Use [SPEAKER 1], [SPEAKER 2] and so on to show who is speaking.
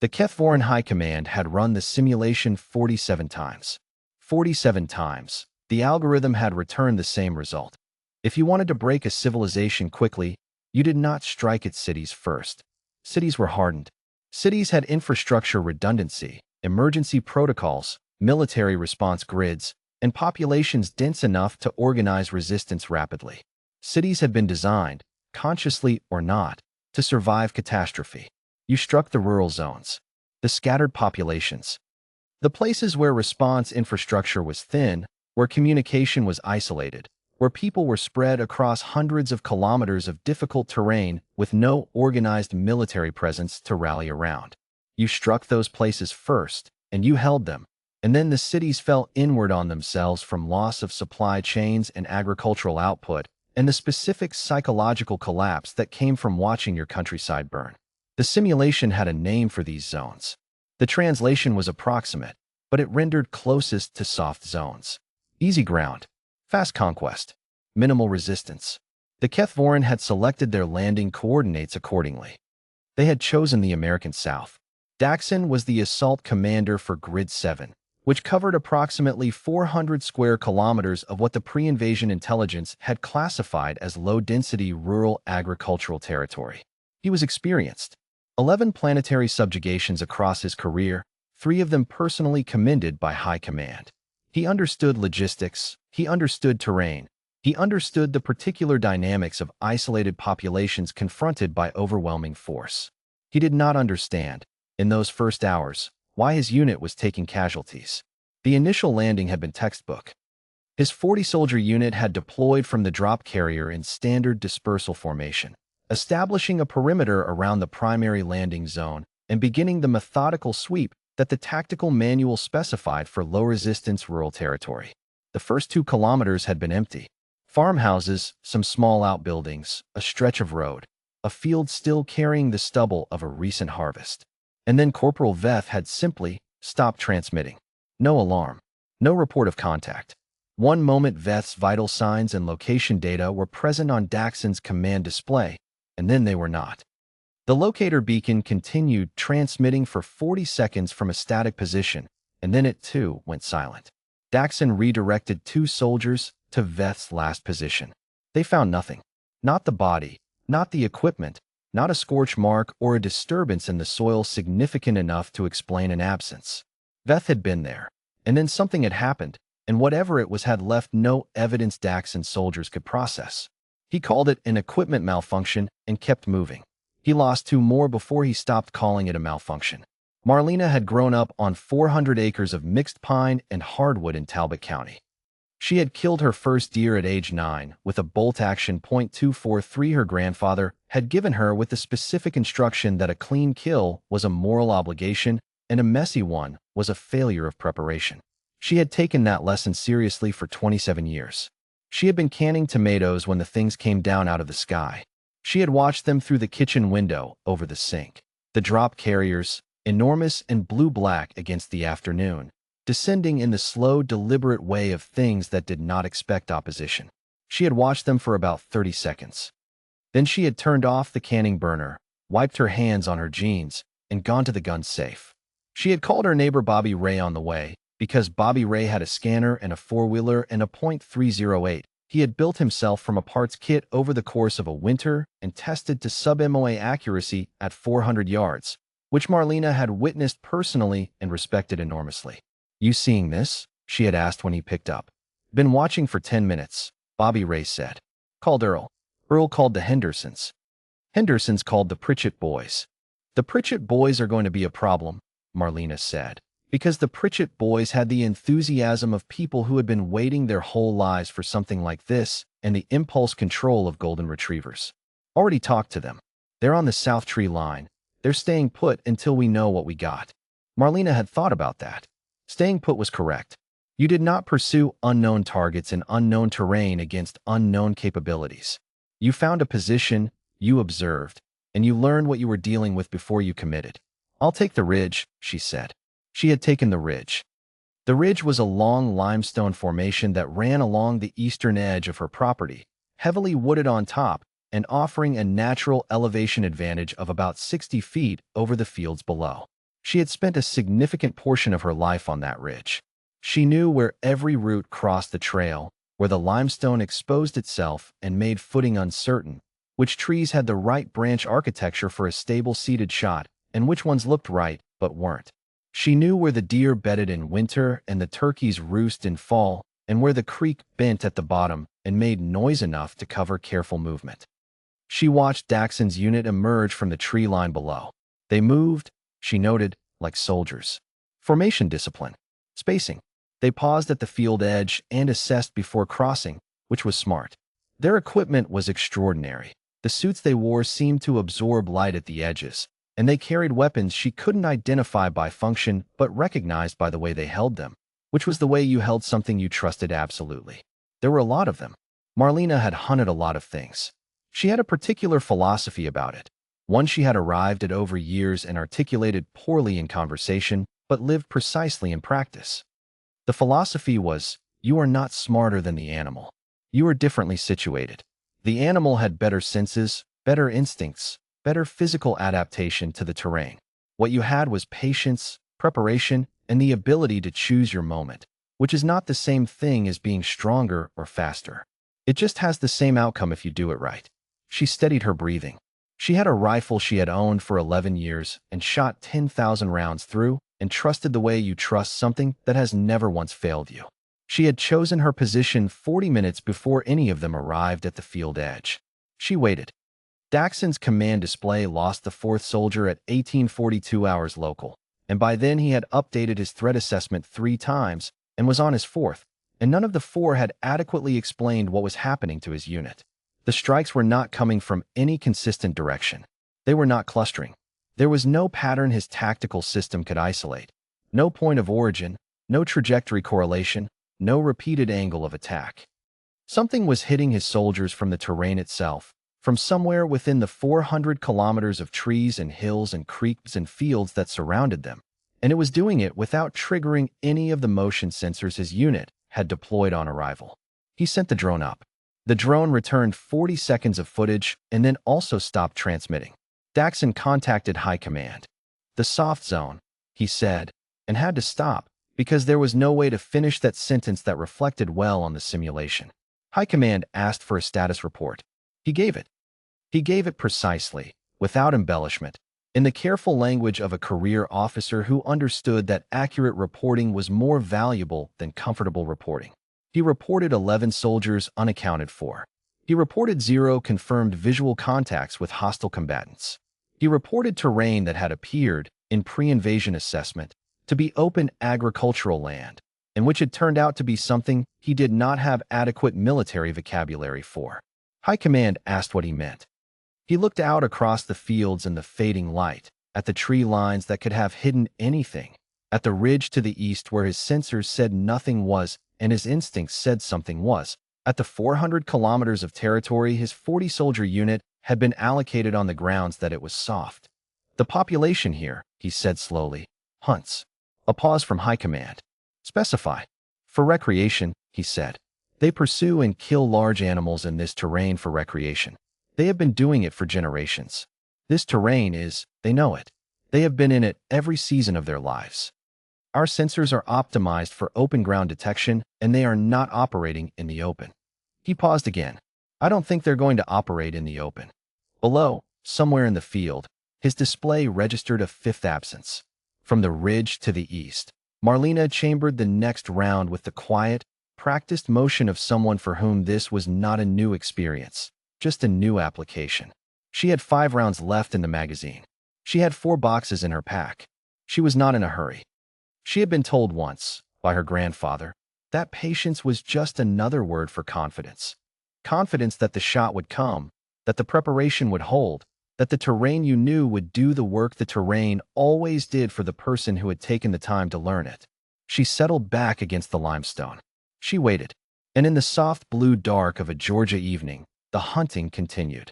[SPEAKER 1] The Kethvoran High Command had run the simulation 47 times. 47 times. The algorithm had returned the same result. If you wanted to break a civilization quickly, you did not strike at cities first. Cities were hardened. Cities had infrastructure redundancy, emergency protocols, military response grids, and populations dense enough to organize resistance rapidly. Cities had been designed, consciously or not, to survive catastrophe. You struck the rural zones, the scattered populations, the places where response infrastructure was thin, where communication was isolated, where people were spread across hundreds of kilometers of difficult terrain with no organized military presence to rally around. You struck those places first, and you held them, and then the cities fell inward on themselves from loss of supply chains and agricultural output, and the specific psychological collapse that came from watching your countryside burn. The simulation had a name for these zones. The translation was approximate, but it rendered closest to soft zones. Easy ground, fast conquest, minimal resistance. The Kethvoran had selected their landing coordinates accordingly. They had chosen the American South. Daxon was the assault commander for Grid 7, which covered approximately 400 square kilometers of what the pre-invasion intelligence had classified as low-density rural agricultural territory. He was experienced. 11 planetary subjugations across his career, 3 of them personally commended by High Command. He understood logistics, he understood terrain, he understood the particular dynamics of isolated populations confronted by overwhelming force. He did not understand, in those first hours, why his unit was taking casualties. The initial landing had been textbook. His 40-soldier unit had deployed from the drop carrier in standard dispersal formation, establishing a perimeter around the primary landing zone and beginning the methodical sweep that the tactical manual specified for low-resistance rural territory. The first 2 kilometers had been empty. Farmhouses, some small outbuildings, a stretch of road, a field still carrying the stubble of a recent harvest. And then Corporal Veth had simply stopped transmitting. No alarm, no report of contact. One moment Veth's vital signs and location data were present on Daxon's command display, and then they were not. The locator beacon continued transmitting for 40 seconds from a static position, and then it too went silent. Daxon redirected 2 soldiers to Veth's last position. They found nothing. Not the body, not the equipment, not a scorch mark or a disturbance in the soil significant enough to explain an absence. Veth had been there, and then something had happened, and whatever it was had left no evidence Daxon's soldiers could process. He called it an equipment malfunction and kept moving. He lost 2 more before he stopped calling it a malfunction. Marlena had grown up on 400 acres of mixed pine and hardwood in Talbot County. She had killed her first deer at age 9 with a bolt-action .243 her grandfather had given her with the specific instruction that a clean kill was a moral obligation and a messy one was a failure of preparation. She had taken that lesson seriously for 27 years. She had been canning tomatoes when the things came down out of the sky. She had watched them through the kitchen window over the sink. The drop carriers, enormous and blue-black against the afternoon, descending in the slow, deliberate way of things that did not expect opposition. She had watched them for about 30 seconds. Then she had turned off the canning burner, wiped her hands on her jeans, and gone to the gun safe. She had called her neighbor Bobby Ray on the way, because Bobby Ray had a scanner and a four-wheeler and a .308. He had built himself from a parts kit over the course of a winter and tested to sub-MOA accuracy at 400 yards, which Marlena had witnessed personally and respected enormously. "You seeing this?" she had asked when he picked up. "Been watching for 10 minutes, Bobby Ray said. Called Earl. Earl called the Hendersons. Hendersons called the Pritchett boys. The Pritchett boys are going to be a problem, Marlena said, because the Pritchett boys had the enthusiasm of people who had been waiting their whole lives for something like this and the impulse control of golden retrievers. Already talked to them. They're on the South Tree line. They're staying put until we know what we got." Marlena had thought about that. Staying put was correct. You did not pursue unknown targets in unknown terrain against unknown capabilities. You found a position, you observed, and you learned what you were dealing with before you committed. "I'll take the ridge," she said. She had taken the ridge. The ridge was a long limestone formation that ran along the eastern edge of her property, heavily wooded on top and offering a natural elevation advantage of about 60 feet over the fields below. She had spent a significant portion of her life on that ridge. She knew where every route crossed the trail, where the limestone exposed itself and made footing uncertain, which trees had the right branch architecture for a stable seated shot, and which ones looked right but weren't. She knew where the deer bedded in winter and the turkeys roost in fall, and where the creek bent at the bottom and made noise enough to cover careful movement. She watched Daxon's unit emerge from the tree line below. They moved, she noted, like soldiers. Formation discipline. Spacing. They paused at the field edge and assessed before crossing, which was smart. Their equipment was extraordinary. The suits they wore seemed to absorb light at the edges, and they carried weapons she couldn't identify by function but recognized by the way they held them, which was the way you held something you trusted absolutely. There were a lot of them. Marlena had hunted a lot of things. She had a particular philosophy about it, one she had arrived at over years and articulated poorly in conversation, but lived precisely in practice. The philosophy was, you are not smarter than the animal. You are differently situated. The animal had better senses, better instincts, better physical adaptation to the terrain. What you had was patience, preparation, and the ability to choose your moment, which is not the same thing as being stronger or faster. It just has the same outcome if you do it right. She steadied her breathing. She had a rifle she had owned for 11 years and shot 10,000 rounds through and trusted the way you trust something that has never once failed you. She had chosen her position 40 minutes before any of them arrived at the field edge. She waited. Daxon's command display lost the fourth soldier at 1842 hours local, and by then he had updated his threat assessment 3 times and was on his fourth, and none of the 4 had adequately explained what was happening to his unit. The strikes were not coming from any consistent direction. They were not clustering. There was no pattern his tactical system could isolate, no point of origin, no trajectory correlation, no repeated angle of attack. Something was hitting his soldiers from the terrain itself, from somewhere within the 400 kilometers of trees and hills and creeks and fields that surrounded them, and it was doing it without triggering any of the motion sensors his unit had deployed on arrival. He sent the drone up. The drone returned 40 seconds of footage and then also stopped transmitting. Daxon contacted High Command. The soft zone, he said, and had to stop because there was no way to finish that sentence that reflected well on the simulation. High Command asked for a status report. He gave it. He gave it precisely, without embellishment, in the careful language of a career officer who understood that accurate reporting was more valuable than comfortable reporting. He reported 11 soldiers unaccounted for. He reported 0 confirmed visual contacts with hostile combatants. He reported terrain that had appeared, in pre-invasion assessment, to be open agricultural land, and which had turned out to be something he did not have adequate military vocabulary for. High Command asked what he meant. He looked out across the fields and the fading light, at the tree lines that could have hidden anything, at the ridge to the east where his sensors said nothing was and his instincts said something was, at the 400 kilometers of territory his 40-soldier unit had been allocated on the grounds that it was soft. The population here, he said slowly, hunts. A pause from High Command. Specify. For recreation, he said. They pursue and kill large animals in this terrain for recreation. They have been doing it for generations. This terrain is, they know it. They have been in it every season of their lives. Our sensors are optimized for open ground detection, and they are not operating in the open. He paused again. I don't think they're going to operate in the open. Below, somewhere in the field, his display registered a 5th absence. From the ridge to the east, Marlena chambered the next round with the quiet, practiced motion of someone for whom this was not a new experience, just a new application. She had 5 rounds left in the magazine. She had 4 boxes in her pack. She was not in a hurry. She had been told once, by her grandfather, that patience was just another word for confidence. Confidence that the shot would come, that the preparation would hold, that the terrain you knew would do the work the terrain always did for the person who had taken the time to learn it. She settled back against the limestone. She waited, and in the soft blue dark of a Georgia evening, the hunting continued.